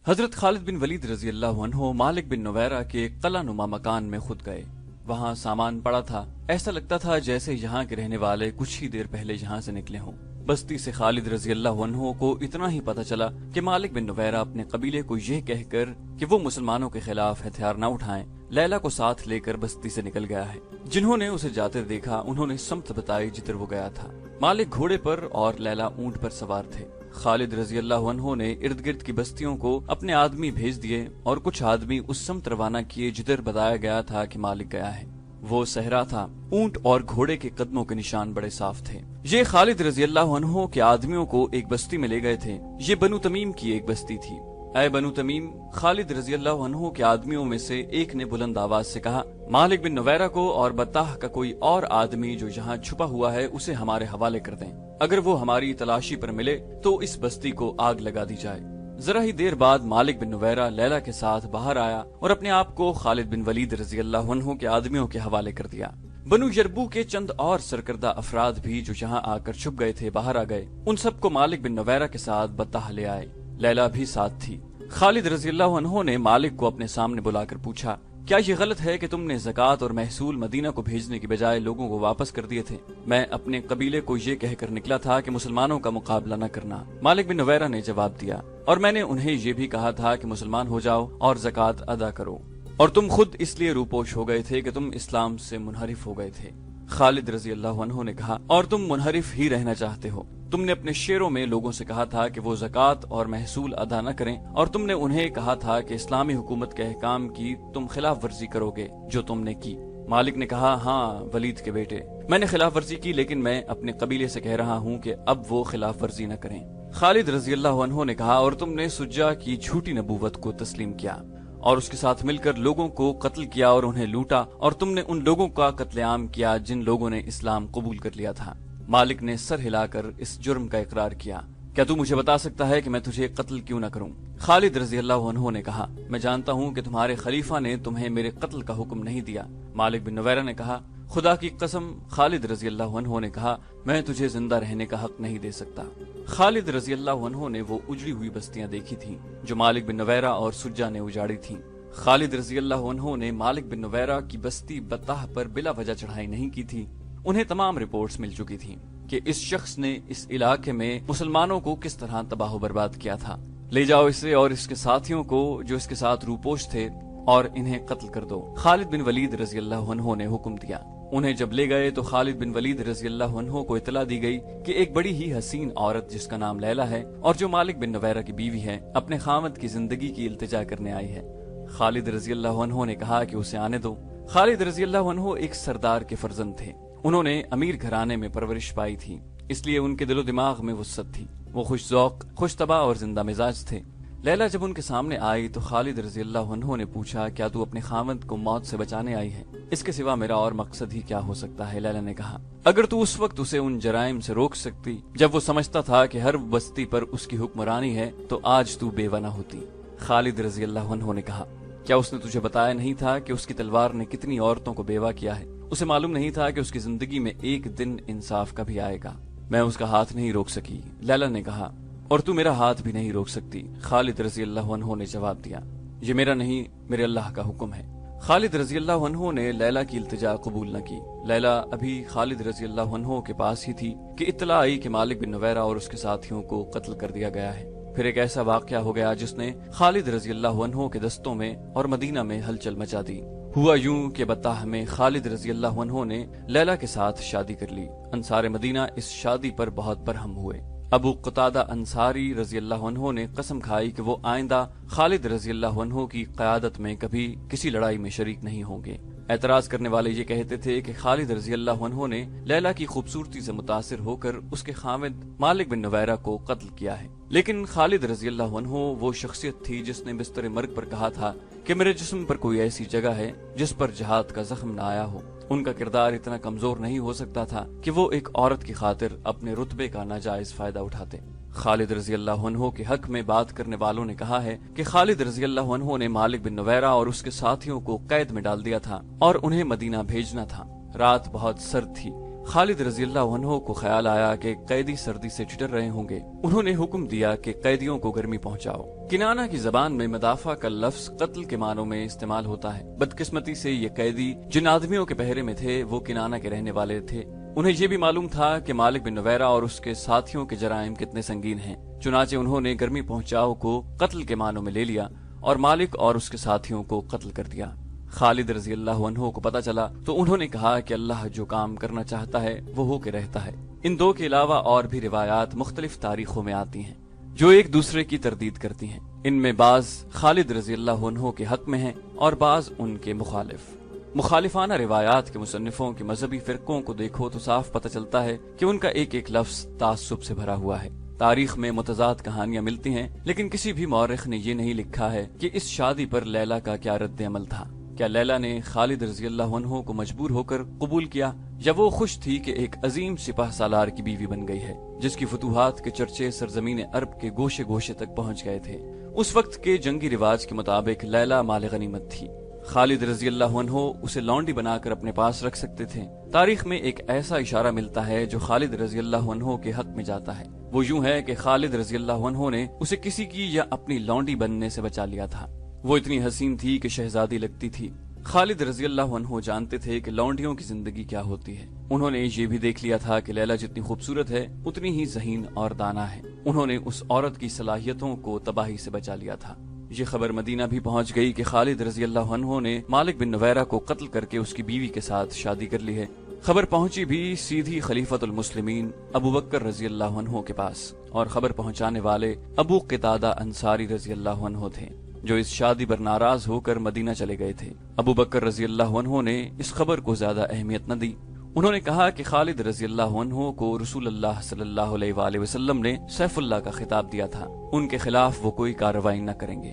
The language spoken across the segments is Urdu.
حضرت خالد بن ولید رضی اللہ عنہ مالک بن نویرہ کے قلعہ نما مکان میں خود گئے۔ وہاں سامان پڑا تھا، ایسا لگتا تھا جیسے یہاں کے رہنے والے کچھ ہی دیر پہلے یہاں سے نکلے ہوں۔ بستی سے خالد رضی اللہ عنہ کو اتنا ہی پتا چلا کہ مالک بن نویرہ اپنے قبیلے کو یہ کہہ کر کہ وہ مسلمانوں کے خلاف ہتھیار نہ اٹھائیں، لیلا کو ساتھ لے کر بستی سے نکل گیا ہے۔ جنہوں نے اسے جاتے دیکھا انہوں نے سمت بتائی جدھر وہ گیا تھا۔ مالک گھوڑے پر اور لیلا اونٹ پر سوار تھے۔ خالد رضی اللہ عنہ نے ارد گرد کی بستیوں کو اپنے آدمی بھیج دیے اور کچھ آدمی اس سمت روانہ کیے جدھر بتایا گیا تھا کہ مالک گیا ہے۔ وہ صحرا تھا، اونٹ اور گھوڑے کے قدموں کے نشان بڑے صاف تھے۔ یہ خالد رضی اللہ عنہ کے آدمیوں کو ایک بستی میں لے گئے تھے۔ یہ بنو تمیم کی ایک بستی تھی۔ اے بنو تمیم، خالد رضی اللہ عنہ کے آدمیوں میں سے ایک نے بلند آواز سے کہا، مالک بن نویرہ کو اور بطاح کا کوئی اور آدمی جو یہاں چھپا ہوا ہے اسے ہمارے حوالے کر دیں۔ اگر وہ ہماری تلاشی پر ملے تو اس بستی کو آگ لگا دی جائے۔ ذرا ہی دیر بعد مالک بن نویرہ لیلا کے ساتھ باہر آیا اور اپنے آپ کو خالد بن ولید رضی اللہ عنہ کے آدمیوں کے حوالے کر دیا۔ بنو یربو کے چند اور سرکردہ افراد بھی جو یہاں آ کر چھپ گئے تھے باہر آ گئے۔ ان سب کو مالک بن نویرہ کے ساتھ بطاح لے آئے۔ لیلا بھی ساتھ تھی۔ خالد رضی اللہ عنہ نے مالک کو اپنے سامنے بلا کر پوچھا، کیا یہ غلط ہے کہ تم نے زکوٰۃ اور محصول مدینہ کو بھیجنے کی بجائے لوگوں کو واپس کر دیے تھے؟ میں اپنے قبیلے کو یہ کہہ کر نکلا تھا کہ مسلمانوں کا مقابلہ نہ کرنا۔ مالک بن نویرہ نے جواب دیا، اور میں نے انہیں یہ بھی کہا تھا کہ مسلمان ہو جاؤ اور زکوٰۃ ادا کرو، اور تم خود اس لیے روپوش ہو گئے تھے کہ تم اسلام سے منحرف ہو گئے تھے۔ خالد رضی اللہ عنہ نے کہا، اور تم منحرف ہی رہنا چاہتے ہو؟ تم نے اپنے شعروں میں لوگوں سے کہا تھا کہ وہ زکوٰۃ اور محصول ادا نہ کریں، اور تم نے انہیں کہا تھا کہ اسلامی حکومت کے احکام کی تم خلاف ورزی کرو گے، جو تم نے کی۔ مالک نے کہا، ہاں ولید کے بیٹے، میں نے خلاف ورزی کی، لیکن میں اپنے قبیلے سے کہہ رہا ہوں کہ اب وہ خلاف ورزی نہ کریں۔ خالد رضی اللہ عنہ نے کہا، اور تم نے سجا کی جھوٹی نبوت کو تسلیم کیا اور اس کے ساتھ مل کر لوگوں کو قتل کیا اور انہیں لوٹا، اور تم نے ان لوگوں کا قتل عام کیا جن لوگوں نے اسلام قبول کر لیا تھا۔ مالک نے سر ہلا کر اس جرم کا اقرار کیا۔ کیا تو مجھے بتا سکتا ہے کہ میں تجھے قتل کیوں نہ کروں؟ خالد رضی اللہ عنہ نے کہا، میں جانتا ہوں کہ تمہارے خلیفہ نے تمہیں میرے قتل کا حکم نہیں دیا۔ مالک بن نویرہ نے کہا، خدا کی قسم، خالد رضی اللہ عنہ نے کہا، میں تجھے زندہ رہنے کا حق نہیں دے سکتا۔ خالد رضی اللہ عنہ نے وہ اجڑی ہوئی بستیاں دیکھی تھیں جو مالک بن نویرہ اور سجا نے اجاڑی تھیں۔ خالد رضی اللہ عنہ نے مالک بن نویرہ کی بستی بطاح پر بلا وجہ چڑھائی نہیں کی تھی۔ انہیں تمام رپورٹس مل چکی تھیں کہ اس شخص نے اس علاقے میں مسلمانوں کو کس طرح تباہ و برباد کیا تھا۔ لے جاؤ اسے اور اس کے ساتھیوں کو جو اس کے ساتھ روپوش تھے، اور انہیں قتل کر دو۔ خالد بن ولید رضی اللہ عنہ نے حکم دیا۔ انہیں جب لے گئے تو خالد بن ولید رضی اللہ عنہ کو اطلاع دی گئی کہ ایک بڑی ہی حسین عورت جس کا نام لیلا ہے اور جو مالک بن نویرہ کی بیوی ہے، اپنے خاوند کی زندگی کی التجا کرنے آئی ہے۔ خالد رضی اللہ عنہ نے کہا کہ اسے آنے دو۔ خالد رضی اللہ عنہ ایک سردار کے فرزند تھے۔ انہوں نے امیر گھرانے میں پرورش پائی تھی، اس لیے ان کے دل و دماغ میں وسعت تھی۔ وہ خوش ذوق، خوش طبع اور زندہ مزاج تھے۔ لیلا جب ان کے سامنے آئی تو خالد رضی اللہ عنہ نے پوچھا، کیا تو اپنے خاوند کو موت سے بچانے آئی ہے؟ اس کے سوا میرا اور مقصد ہی کیا ہو سکتا ہے؟ لیلا نے کہا، اگر تو اس وقت اسے ان جرائم سے روک سکتی جب وہ سمجھتا تھا کہ ہر بستی پر اس کی حکمرانی ہے، تو آج تو بیوہ نہ ہوتی۔ خالد رضی اللہ عنہ نے کہا، کیا اس نے تجھے بتایا نہیں تھا کہ اس کی تلوار نے کتنی عورتوں کو بیوہ کیا ہے؟ اسے معلوم نہیں تھا کہ اس کی زندگی میں ایک دن انصاف کا بھی آئے گا؟ میں اس کا ہاتھ نہیں روک سکی، لیلا نے کہا، اور تو میرا ہاتھ بھی نہیں روک سکتی۔ خالد رضی اللہ عنہ نے جواب دیا، یہ میرا نہیں، میرے اللہ کا حکم ہے۔ خالد رضی اللہ عنہ نے لیلا کی التجا قبول نہ کی۔ لیلا ابھی خالد رضی اللہ عنہ کے پاس ہی تھی کہ اطلاع آئی کہ مالک بن نویرہ اور اس کے ساتھیوں کو قتل کر دیا گیا ہے۔ پھر ایک ایسا واقعہ ہو گیا جس نے خالد رضی اللہ عنہ کے دستوں میں اور مدینہ میں ہلچل مچا دی۔ ہوا یوں کہ بطاح میں خالد رضی اللہ عنہ نے لیلا کے ساتھ شادی کر لی۔ انصار مدینہ اس شادی پر بہت برہم ہوئے۔ ابو قتادہ انصاری رضی اللہ عنہ نے قسم کھائی کہ وہ آئندہ خالد رضی اللہ عنہ کی قیادت میں کبھی کسی لڑائی میں شریک نہیں ہوں گے۔ اعتراض کرنے والے یہ کہتے تھے کہ خالد رضی اللہ عنہ نے لیلا کی خوبصورتی سے متاثر ہو کر اس کے خاوند مالک بن نویرہ کو قتل کیا ہے، لیکن خالد رضی اللہ عنہ وہ شخصیت تھی جس نے بستر مرگ پر کہا تھا کہ میرے جسم پر کوئی ایسی جگہ ہے جس پر جہاد کا زخم نہ آیا ہو۔ ان کا کردار اتنا کمزور نہیں ہو سکتا تھا کہ وہ ایک عورت کی خاطر اپنے رتبے کا ناجائز فائدہ اٹھاتے۔ خالد رضی اللہ عنہ کے حق میں بات کرنے والوں نے کہا ہے کہ خالد رضی اللہ عنہ نے مالک بن نویرہ اور اس کے ساتھیوں کو قید میں ڈال دیا تھا اور انہیں مدینہ بھیجنا تھا۔ رات بہت سرد تھی۔ خالد رضی اللہ عنہ کو خیال آیا کہ قیدی سردی سے ٹھٹر رہے ہوں گے۔ انہوں نے حکم دیا کہ قیدیوں کو گرمی پہنچاؤ۔ کنانہ کی زبان میں مدافع کا لفظ قتل کے معنوں میں استعمال ہوتا ہے۔ بدقسمتی سے یہ قیدی جن آدمیوں کے پہرے میں تھے وہ کنانہ کے رہنے والے تھے۔ انہیں یہ بھی معلوم تھا کہ مالک بن نویرہ اور اس کے ساتھیوں کے جرائم کتنے سنگین ہیں، چنانچہ انہوں نے گرمی پہنچاؤ کو قتل کے معنوں میں لے لیا اور مالک اور اس کے ساتھیوں کو قتل کر دیا۔ خالد رضی اللہ عنہ کو پتہ چلا تو انہوں نے کہا کہ اللہ جو کام کرنا چاہتا ہے وہ ہو کے رہتا ہے۔ ان دو کے علاوہ اور بھی روایات مختلف تاریخوں میں آتی ہیں جو ایک دوسرے کی تردید کرتی ہیں۔ ان میں بعض خالد رضی اللہ عنہ کے حق میں ہیں اور بعض ان کے مخالف۔ مخالفانہ روایات کے مصنفوں کے مذہبی فرقوں کو دیکھو تو صاف پتہ چلتا ہے کہ ان کا ایک ایک لفظ تعصب سے بھرا ہوا ہے۔ تاریخ میں متضاد کہانیاں ملتی ہیں، لیکن کسی بھی مورخ نے یہ نہیں لکھا ہے کہ اس شادی پر لیلا کا کیا رد عمل تھا۔ کیا لیلا نے خالد رضی اللہ عنہ کو مجبور ہو کر قبول کیا، یا وہ خوش تھی کہ ایک عظیم سپاہ سالار کی بیوی بن گئی ہے جس کی فتوحات کے چرچے سرزمین عرب کے گوشے گوشے تک پہنچ گئے تھے؟ اس وقت کے جنگی رواج کے مطابق لیلا مال غنیمت تھی۔ خالد رضی اللہ عنہ اسے لونڈی بنا کر اپنے پاس رکھ سکتے تھے۔ تاریخ میں ایک ایسا اشارہ ملتا ہے جو خالد رضی اللہ عنہ کے حق میں جاتا ہے۔ وہ یوں ہے کہ خالد رضی اللہ عنہ نے اسے کسی کی یا اپنی لونڈی بننے سے بچا لیا تھا۔ وہ اتنی حسین تھی کہ شہزادی لگتی تھی۔ خالد رضی اللہ عنہ جانتے تھے کہ لونڈیوں کی زندگی کیا ہوتی ہے۔ انہوں نے یہ بھی دیکھ لیا تھا کہ لیلا جتنی خوبصورت ہے اتنی ہی ذہین اور دانا ہے۔ انہوں نے اس عورت کی صلاحیتوں کو تباہی سے بچا لیا تھا۔ یہ خبر مدینہ بھی پہنچ گئی کہ خالد رضی اللہ عنہ نے مالک بن نویرہ کو قتل کر کے اس کی بیوی کے ساتھ شادی کر لی ہے۔ خبر پہنچی بھی سیدھی خلیفۃ المسلمین ابو بکر رضی اللہ عنہ کے پاس، اور خبر پہنچانے والے ابو قتادہ انصاری رضی اللہ عنہ تھے جو اس شادی پر ناراض ہو کر مدینہ چلے گئے تھے۔ ابو بکر رضی اللہ عنہ نے اس خبر کو زیادہ اہمیت نہ دی۔ انہوں نے کہا کہ خالد رضی اللہ عنہ کو رسول اللہ صلی اللہ علیہ وآلہ وسلم نے سیف اللہ کا خطاب دیا تھا، ان کے خلاف وہ کوئی کارروائی نہ کریں گے۔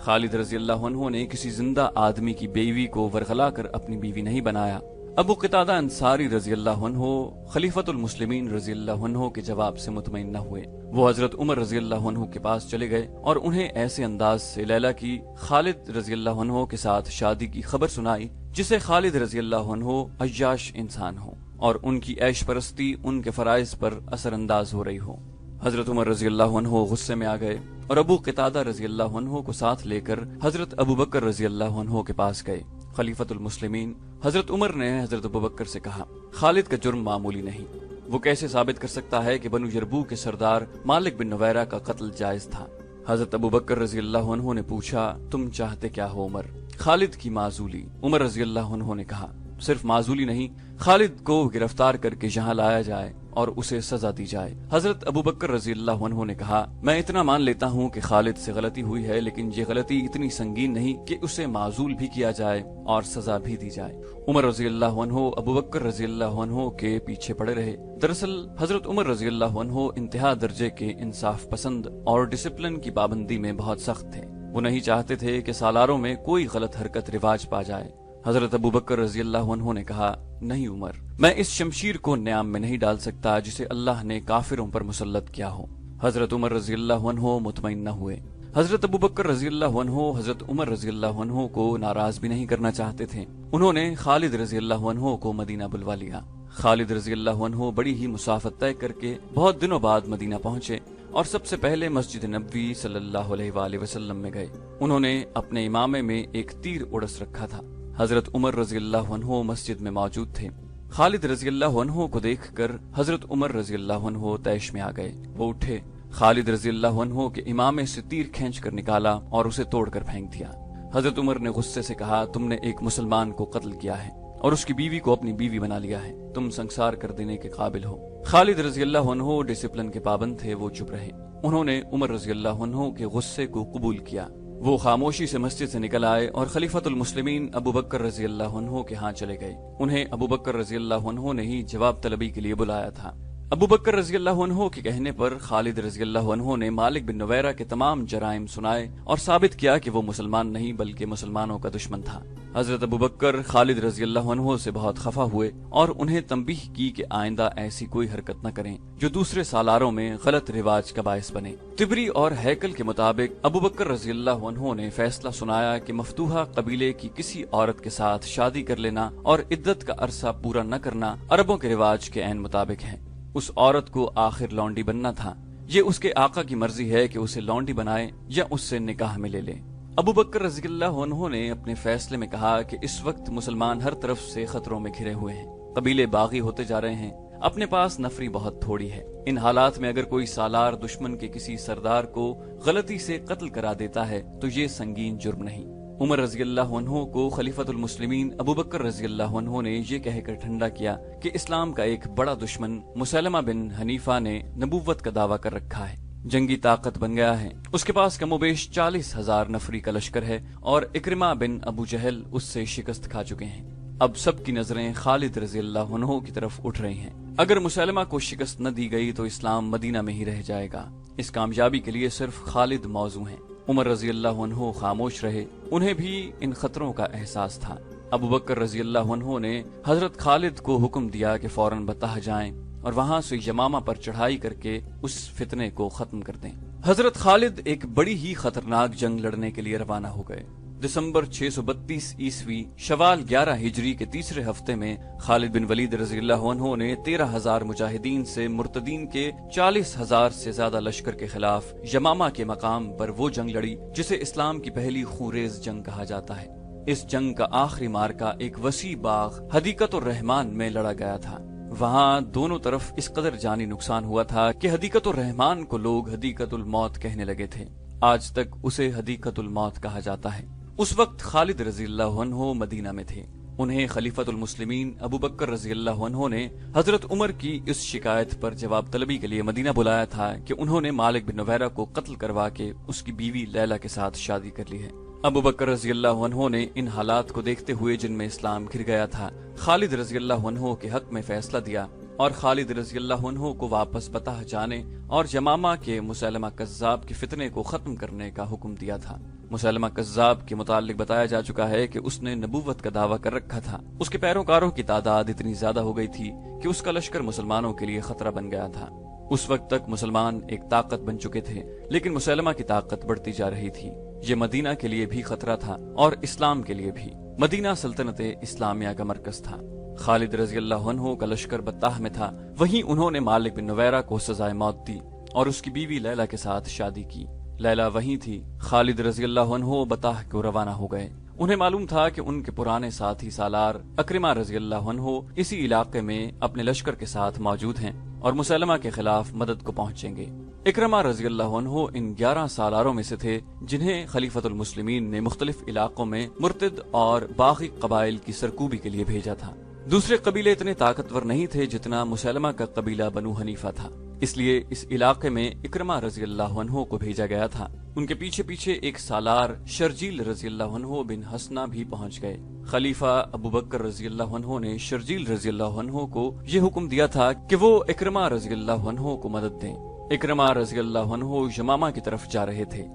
خالد رضی اللہ عنہ نے کسی زندہ آدمی کی بیوی کو ورغلا کر اپنی بیوی نہیں بنایا۔ ابو قتادہ انصاری رضی اللہ عنہ خلیفۃ المسلمین رضی اللہ عنہ کے جواب سے مطمئن نہ ہوئے۔ وہ حضرت عمر رضی اللہ عنہ کے پاس چلے گئے اور انہیں ایسے انداز سے لیلا کی خالد رضی اللہ عنہ کے ساتھ شادی کی خبر سنائی جسے خالد رضی اللہ عنہ عیاش انسان ہو اور ان کی عیش پرستی ان کے فرائض پر اثر انداز ہو رہی ہو۔ حضرت عمر رضی اللہ عنہ غصے میں آ گئے اور ابو قتادہ رضی اللہ عنہ کو ساتھ لے کر حضرت ابو بکر رضی اللہ عنہ کے پاس گئے۔ خلیفۃ المسلمین حضرت عمر نے حضرت ابو بکر سے کہا، خالد کا جرم معمولی نہیں، وہ کیسے ثابت کر سکتا ہے کہ بنو یربوع کے سردار مالک بن نویرہ کا قتل جائز تھا؟ حضرت ابو بکر رضی اللہ عنہ نے پوچھا، تم چاہتے کیا ہو عمر؟ خالد کی معزولی۔ عمر رضی اللہ عنہ نے کہا، صرف معزولی نہیں، خالد کو گرفتار کر کے یہاں لایا جائے اور اسے سزا دی جائے۔ حضرت ابو بکر رضی اللہ عنہ نے کہا، میں اتنا مان لیتا ہوں کہ خالد سے غلطی ہوئی ہے، لیکن یہ غلطی اتنی سنگین نہیں کہ اسے معزول بھی کیا جائے اور سزا بھی دی جائے۔ عمر رضی اللہ عنہ ابو بکر رضی اللہ عنہ کے پیچھے پڑے رہے۔ دراصل حضرت عمر رضی اللہ عنہ انتہا درجے کے انصاف پسند اور ڈسپلن کی پابندی میں بہت سخت تھے۔ وہ نہیں چاہتے تھے کہ سالاروں میں کوئی غلط حرکت رواج پا جائے۔ حضرت ابو بکر رضی اللہ عنہ نے کہا، نہیں عمر، میں اس شمشیر کو نیام میں نہیں ڈال سکتا جسے اللہ نے کافروں پر مسلط کیا ہو۔ حضرت عمر رضی اللہ عنہ مطمئن نہ ہوئے۔ حضرت ابو بکر رضی اللہ عنہ حضرت عمر رضی اللہ عنہ کو ناراض بھی نہیں کرنا چاہتے تھے۔ انہوں نے خالد رضی اللہ عنہ کو مدینہ بلوا لیا۔ خالد رضی اللہ عنہ بڑی ہی مسافت طے کر کے بہت دنوں بعد مدینہ پہنچے اور سب سے پہلے مسجد نبوی صلی اللہ علیہ وآلہ وسلم میں گئے۔ انہوں نے اپنے امامے میں ایک تیر اڑس رکھا تھا۔ حضرت عمر رضی اللہ عنہ مسجد میں موجود تھے۔ خالد رضی اللہ عنہ کو دیکھ کر حضرت عمر رضی اللہ عنہ طیش میں آ گئے۔ وہ اٹھے، خالد رضی اللہ عنہ کے امامے سے تیر کھینچ کر نکالا اور اسے توڑ کر پھینک دیا۔ حضرت عمر نے غصے سے کہا، تم نے ایک مسلمان کو قتل کیا ہے اور اس کی بیوی کو اپنی بیوی بنا لیا ہے، تم سنسار کر دینے کے قابل ہو۔ خالد رضی اللہ عنہ ڈسپلن کے پابند تھے، وہ چپ رہے۔ انہوں نے عمر رضی اللہ عنہ کے غصے کو قبول کیا۔ وہ خاموشی سے مسجد سے نکل آئے اور خلیفۃ المسلمین ابو بکر رضی اللہ عنہ کے ہاں چلے گئے۔ انہیں ابو بکر رضی اللہ عنہ نے ہی جواب طلبی کے لیے بلایا تھا۔ ابو بکر رضی اللہ عنہ کے کہنے پر خالد رضی اللہ عنہ نے مالک بن نویرہ کے تمام جرائم سنائے اور ثابت کیا کہ وہ مسلمان نہیں بلکہ مسلمانوں کا دشمن تھا۔ حضرت ابو بکر خالد رضی اللہ عنہ سے بہت خفا ہوئے اور انہیں تنبیہ کی کہ آئندہ ایسی کوئی حرکت نہ کریں جو دوسرے سالاروں میں غلط رواج کا باعث بنے۔ طبری اور ہیکل کے مطابق ابو بکر رضی اللہ عنہ نے فیصلہ سنایا کہ مفتوحہ قبیلے کی کسی عورت کے ساتھ شادی کر لینا اور عدت کا عرصہ پورا نہ کرنا عربوں کے رواج کے عین مطابق ہے۔ اس عورت کو آخر لونڈی بننا تھا، یہ اس کے آقا کی مرضی ہے کہ اسے لونڈی بنائے یا اس سے نکاح میں لے لے۔ ابو بکر رضی اللہ عنہ نے اپنے فیصلے میں کہا کہ اس وقت مسلمان ہر طرف سے خطروں میں گھرے ہوئے ہیں، قبیلے باغی ہوتے جا رہے ہیں، اپنے پاس نفری بہت تھوڑی ہے۔ ان حالات میں اگر کوئی سالار دشمن کے کسی سردار کو غلطی سے قتل کرا دیتا ہے تو یہ سنگین جرم نہیں۔ عمر رضی اللہ عنہ کو خلیفۃ المسلمین ابو بکر رضی اللہ عنہ نے یہ کہہ کر ٹھنڈا کیا کہ اسلام کا ایک بڑا دشمن مسلمہ بن حنیفہ نے نبوت کا دعویٰ کر رکھا ہے، جنگی طاقت بن گیا ہے، اس کے پاس کم و بیش 40,000 نفری کا لشکر ہے اور اکرمہ بن ابو جہل اس سے شکست کھا چکے ہیں۔ اب سب کی نظریں خالد رضی اللہ عنہ کی طرف اٹھ رہی ہیں۔ اگر مسلمہ کو شکست نہ دی گئی تو اسلام مدینہ میں ہی رہ جائے گا۔ اس کامیابی کے لیے صرف خالد موزوں ہیں۔ عمر رضی اللہ عنہ خاموش رہے، انہیں بھی ان خطروں کا احساس تھا۔ ابو بکر رضی اللہ عنہ نے حضرت خالد کو حکم دیا کہ فوراً بطح جائیں اور وہاں سے یمامہ پر چڑھائی کر کے اس فتنے کو ختم کر دیں۔ حضرت خالد ایک بڑی ہی خطرناک جنگ لڑنے کے لیے روانہ ہو گئے۔ دسمبر 632 عیسوی شوال 11 ہجری کے تیسرے ہفتے میں خالد بن ولید رضی اللہ عنہ نے 13,000 مجاہدین سے مرتدین کے 40,000 سے زیادہ لشکر کے خلاف یمامہ کے مقام پر وہ جنگ لڑی جسے اسلام کی پہلی خونریز جنگ کہا جاتا ہے۔ اس جنگ کا آخری مارکا ایک وسیع باغ حدیقۃ الرحمن میں لڑا گیا تھا۔ وہاں دونوں طرف اس قدر جانی نقصان ہوا تھا کہ حدیقۃ الرحمن کو لوگ حدیقۃ الموت کہنے لگے تھے۔ آج تک اسے حدیقۃ الموت کہا جاتا ہے۔ اس وقت خالد رضی اللہ عنہ مدینہ میں تھے۔ انہیں خلیفۃ المسلمین ابو بکر رضی اللہ عنہ نے حضرت عمر کی اس شکایت پر جواب طلبی کے لیے مدینہ بلایا تھا کہ انہوں نے مالک بن نویرہ کو قتل کروا کے اس کی بیوی لیلہ کے ساتھ شادی کر لی ہے۔ ابو بکر رضی اللہ عنہ نے ان حالات کو دیکھتے ہوئے جن میں اسلام گھر گیا تھا، خالد رضی اللہ عنہ کے حق میں فیصلہ دیا اور خالد رضی اللہ عنہ کو واپس بطح جانے اور یمامہ کے مسلمہ کذاب کے فتنے کو ختم کرنے کا حکم دیا تھا۔ مسلمہ کذاب کے متعلق بتایا جا چکا ہے کہ اس نے نبوت کا دعویٰ کر رکھا تھا۔ اس کے پیروکاروں کی تعداد اتنی زیادہ ہو گئی تھی کہ اس کا لشکر مسلمانوں کے لیے خطرہ بن گیا تھا۔ اس وقت تک مسلمان ایک طاقت بن چکے تھے، لیکن مسلمہ کی طاقت بڑھتی جا رہی تھی۔ یہ مدینہ کے لیے بھی خطرہ تھا اور اسلام کے لیے بھی۔ مدینہ سلطنت اسلامیہ کا مرکز تھا۔ خالد رضی اللہ عنہ کا لشکر بطاح میں تھا، وہیں انہوں نے مالک بن نویرہ کو سزائے موت دی اور اس کی بیوی لیلہ کے ساتھ شادی کی۔ لیلہ وہیں تھی۔ خالد رضی اللہ عنہ بطاح کو روانہ ہو گئے۔ انہیں معلوم تھا کہ ان کے پرانے ساتھی سالار اکرمہ رضی اللہ عنہ اسی علاقے میں اپنے لشکر کے ساتھ موجود ہیں اور مسلمہ کے خلاف مدد کو پہنچیں گے۔ اکرمہ رضی اللہ عنہ ان 11 سالاروں میں سے تھے جنہیں خلیفۃ المسلمین نے مختلف علاقوں میں مرتد اور باغی قبائل کی سرکوبی کے لیے بھیجا تھا۔ دوسرے قبیلے اتنے طاقتور نہیں تھے جتنا مسلمہ کا قبیلہ بنو حنیفہ تھا، اس لیے اس علاقے میں اکرمہ رضی اللہ عنہ کو بھیجا گیا تھا۔ ان کے پیچھے پیچھے ایک سالار شرجیل رضی اللہ عنہ بن حسنہ بھی پہنچ گئے۔ خلیفہ ابو بکر رضی اللہ عنہ نے شرجیل رضی اللہ عنہ کو یہ حکم دیا تھا کہ وہ اکرمہ رضی اللہ عنہ کو مدد دیں۔ اکرمہ رضی اللہ عنہ یمامہ کی طرف جا رہے تھے۔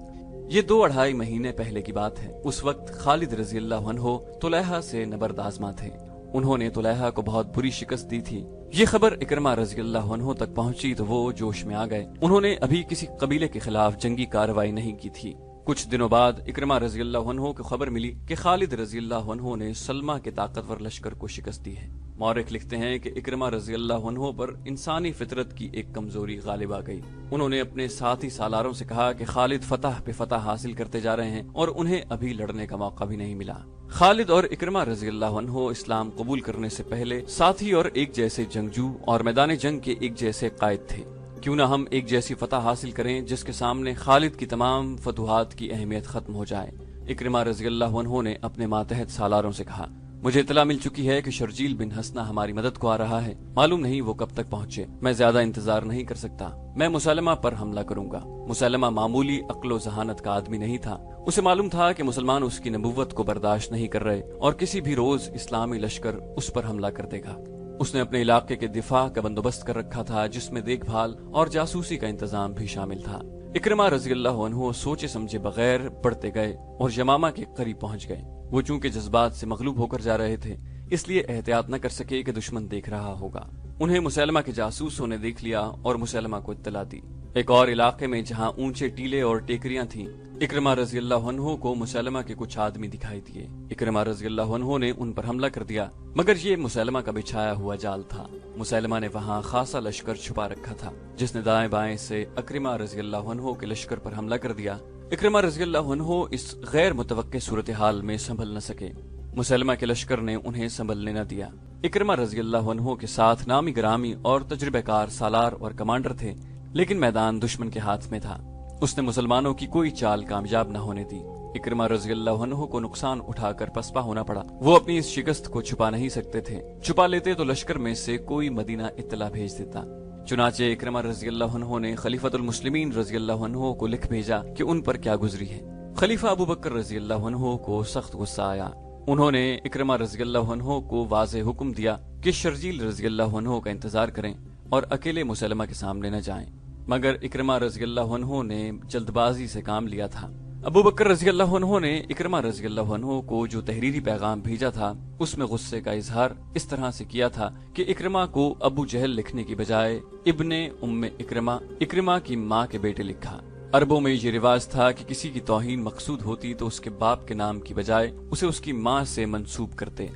یہ 2-2.5 مہینے پہلے کی بات ہے۔ اس وقت خالد رضی اللہ عنہ طلیحہ سے نبرد آزما تھے۔ انہوں نے طلیحہ کو بہت بری شکست دی تھی۔ یہ خبر اکرمہ رضی اللہ عنہ تک پہنچی تو وہ جوش میں آ گئے۔ انہوں نے ابھی کسی قبیلے کے خلاف جنگی کارروائی نہیں کی تھی۔ کچھ دنوں بعد اکرمہ رضی اللہ عنہ کو خبر ملی کہ خالد رضی اللہ عنہ نے سلمہ کے طاقتور لشکر کو شکست دی ہے۔ مورخ لکھتے ہیں کہ اکرمہ رضی اللہ عنہ پر انسانی فطرت کی ایک کمزوری غالب آ گئی۔ انہوں نے اپنے ساتھی سالاروں سے کہا کہ خالد فتح پہ فتح حاصل کرتے جا رہے ہیں اور انہیں ابھی لڑنے کا موقع بھی نہیں ملا۔ خالد اور اکرمہ رضی اللہ عنہ اسلام قبول کرنے سے پہلے ساتھی اور ایک جیسے جنگجو اور میدان جنگ کے ایک جیسے قائد تھے۔ کیوں نہ ہم ایک جیسی فتح حاصل کریں جس کے سامنے خالد کی تمام فتوحات کی اہمیت ختم ہو جائے۔ اکرمہ رضی اللہ عنہ نے اپنے ماتحت سالاروں سے کہا، مجھے اطلاع مل چکی ہے کہ شرجیل بن حسنہ ہماری مدد کو آ رہا ہے، معلوم نہیں وہ کب تک پہنچے۔ میں زیادہ انتظار نہیں کر سکتا، میں مسلمہ پر حملہ کروں گا۔ مسلمہ معمولی عقل و ذہانت کا آدمی نہیں تھا۔ اسے معلوم تھا کہ مسلمان اس کی نبوت کو برداشت نہیں کر رہے اور کسی بھی روز اسلامی لشکر اس پر حملہ کر دے گا۔ اس نے اپنے علاقے کے دفاع کا بندوبست کر رکھا تھا، جس میں دیکھ بھال اور جاسوسی کا انتظام بھی شامل تھا۔ اکرمہ رضی اللہ عنہ سوچے سمجھے بغیر بڑھتے گئے اور یمامہ کے قریب پہنچ گئے۔ وہ چونکہ جذبات سے مغلوب ہو کر جا رہے تھے، اس لیے احتیاط نہ کر سکے کہ دشمن دیکھ رہا ہوگا۔ انہیں مسلمہ کے جاسوسوں نے دیکھ لیا اور مسلمہ کو اطلاع دی۔ ایک اور علاقے میں جہاں اونچے ٹیلے اور ٹیکریاں تھیں، اکرمہ رضی اللہ عنہ کو مسلمہ کے کچھ آدمی دکھائی دیے۔ اکرمہ رضی اللہ عنہ نے ان پر حملہ کر دیا، مگر یہ مسلمہ کا بچھایا ہوا جال تھا۔ مسلمہ نے وہاں خاصا لشکر چھپا رکھا تھا، جس نے دائیں بائیں سے اکرمہ رضی اللہ عنہ کے لشکر پر حملہ کر دیا۔ اکرمہ رضی اللہ عنہ اس غیر متوقع صورتحال میں سنبھل نہ سکے۔ مسلمہ کے لشکر نے انہیں سنبھلنے نہ دیا۔ اکرمہ رضی اللہ عنہ کے ساتھ نامی گرامی اور تجربہ کار سالار اور کمانڈر تھے، لیکن میدان دشمن کے ہاتھ میں تھا۔ اس نے مسلمانوں کی کوئی چال کامیاب نہ ہونے دی۔ اکرمہ رضی اللہ عنہ کو نقصان اٹھا کر پسپا ہونا پڑا۔ وہ اپنی اس شکست کو چھپا نہیں سکتے تھے۔ چھپا لیتے تو لشکر میں سے کوئی مدینہ اطلاع بھیج دیتا۔ چنانچہ اکرمہ رضی اللہ عنہ نے خلیفۃ المسلمین رضی اللہ عنہ کو لکھ بھیجا کہ ان پر کیا گزری ہے۔ خلیفہ ابو بکر رضی اللہ عنہ کو سخت غصہ آیا۔ انہوں نے اکرمہ رضی اللہ عنہ کو واضح حکم دیا کہ شرجیل رضی اللہ عنہ کا انتظار کریں اور اکیلے مسلمہ کے سامنے نہ جائیں، مگر اکرمہ رضی اللہ عنہ نے جلد بازی سے کام لیا تھا۔ ابو بکر رضی اللہ عنہ نے اکرمہ رضی اللہ عنہ کو جو تحریری پیغام بھیجا تھا، اس میں غصے کا اظہار اس طرح سے کیا تھا کہ اکرمہ کو ابو جہل لکھنے کی بجائے ابن ام اکرمہ کی ماں کے بیٹے لکھا۔ عربوں میں یہ رواج تھا کہ کسی کی توہین مقصود ہوتی تو اس کے باپ کے نام کی بجائے اسے اس کی ماں سے منسوب کرتے۔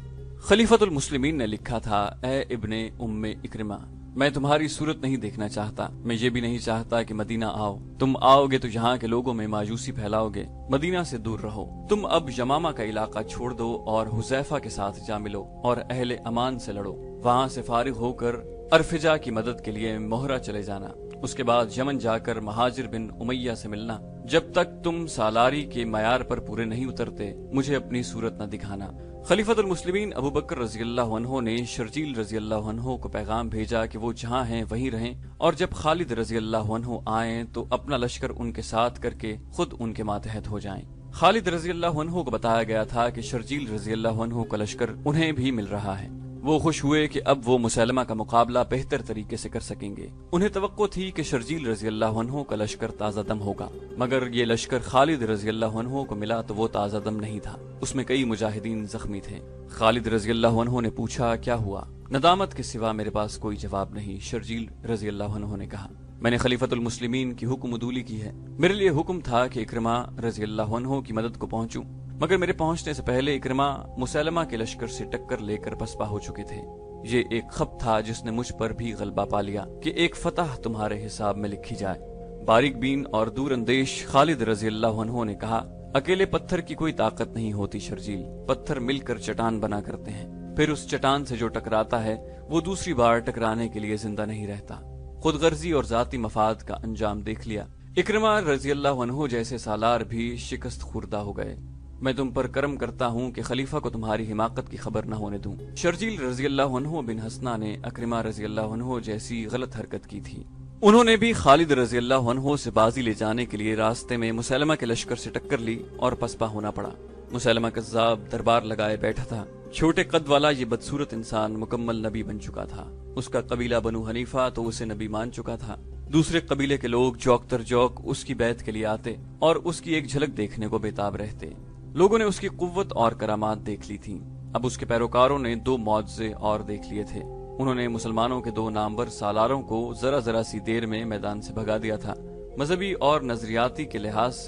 خلیفۃ المسلمین نے لکھا تھا، اے ابن ام اکرمہ، میں تمہاری صورت نہیں دیکھنا چاہتا۔ میں یہ بھی نہیں چاہتا کہ مدینہ آؤ۔ تم آؤ گے تو یہاں کے لوگوں میں مایوسی پھیلاؤ گے۔ مدینہ سے دور رہو۔ تم اب یمامہ کا علاقہ چھوڑ دو اور حذیفہ کے ساتھ جا ملو اور اہل امان سے لڑو۔ وہاں سے فارغ ہو کر ارفجا کی مدد کے لیے موہرہ چلے جانا۔ اس کے بعد یمن جا کر مہاجر بن امیہ سے ملنا۔ جب تک تم سالاری کے معیار پر پورے نہیں اترتے، مجھے اپنی صورت نہ دکھانا۔ خلیفۃ المسلمین ابو بکر رضی اللہ عنہ نے شرجیل رضی اللہ عنہ کو پیغام بھیجا کہ وہ جہاں ہیں وہیں رہیں، اور جب خالد رضی اللہ عنہ آئیں تو اپنا لشکر ان کے ساتھ کر کے خود ان کے ماتحت ہو جائیں۔ خالد رضی اللہ عنہ کو بتایا گیا تھا کہ شرجیل رضی اللہ عنہ کا لشکر انہیں بھی مل رہا ہے۔ وہ خوش ہوئے کہ اب وہ مسلمہ کا مقابلہ بہتر طریقے سے کر سکیں گے۔ انہیں توقع تھی کہ شرجیل رضی اللہ عنہ کا لشکر تازہ دم ہوگا، مگر یہ لشکر خالد رضی اللہ عنہ کو ملا تو وہ تازہ دم نہیں تھا۔ اس میں کئی مجاہدین زخمی تھے۔ خالد رضی اللہ عنہ نے پوچھا، کیا ہوا؟ ندامت کے سوا میرے پاس کوئی جواب نہیں، شرجیل رضی اللہ عنہ نے کہا۔ میں نے خلیفۃ المسلمین کی حکم عدولی کی ہے۔ میرے لیے حکم تھا کہ اکرمہ رضی اللہ عنہ کی مدد کو پہنچوں، مگر میرے پہنچنے سے پہلے اکرمہ مسلمہ کے لشکر سے ٹکر لے کر پسپا ہو چکے تھے۔ یہ ایک خط تھا جس نے مجھ پر بھی غلبہ پا لیا کہ ایک فتح تمہارے حساب میں لکھی جائے۔ باریک بین اور دور اندیش خالد رضی اللہ عنہ نے کہا، اکیلے پتھر کی کوئی طاقت نہیں ہوتی شرجیل، پتھر مل کر چٹان بنا کرتے ہیں، پھر اس چٹان سے جو ٹکراتا ہے وہ دوسری بار ٹکرانے کے لیے زندہ نہیں رہتا۔ خود غرضی اور ذاتی مفاد کا انجام دیکھ لیا۔ اکرمہ رضی اللہ عنہ جیسے سالار بھی شکست خوردہ ہو گئے۔ میں تم پر کرم کرتا ہوں کہ خلیفہ کو تمہاری حماقت کی خبر نہ ہونے دوں۔ شرجیل رضی اللہ عنہ بن حسنہ نے اکرمہ رضی اللہ عنہ جیسی غلط حرکت کی تھی۔ انہوں نے بھی خالد رضی اللہ عنہ سے بازی لے جانے کے لیے راستے میں مسلمہ کے لشکر سے ٹکر لی اور پسپا ہونا پڑا۔ مسلمہ کذاب دربار لگائے بیٹھا تھا۔ چھوٹے قد والا یہ بدصورت انسان مکمل نبی بن چکا تھا۔ اس کا قبیلہ بنو حنیفہ تو اسے نبی مان چکا تھا۔ دوسرے قبیلے کے لوگ جوک تر جوک اس کی بیعت کے لیے آتے اور اس کی ایک جھلک دیکھنے کو بےتاب رہتے۔ لوگوں نے اس کی قوت اور کرامات دیکھ لی تھی۔ اب اس کے پیروکاروں نے 2 معجزے اور دیکھ لیے تھے۔ انہوں نے مسلمانوں کے 2 نامور سالاروں کو ذرا سی دیر میں میدان سے بھگا دیا تھا۔ مذہبی اور نظریاتی لحاظ سے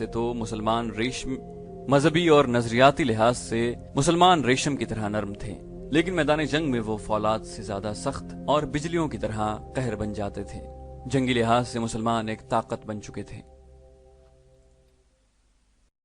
مسلمان ریشم کی طرح نرم تھے، لیکن میدان جنگ میں وہ فولاد سے زیادہ سخت اور بجلیوں کی طرح قہر بن جاتے تھے۔ جنگی لحاظ سے مسلمان ایک طاقت بن چکے تھے۔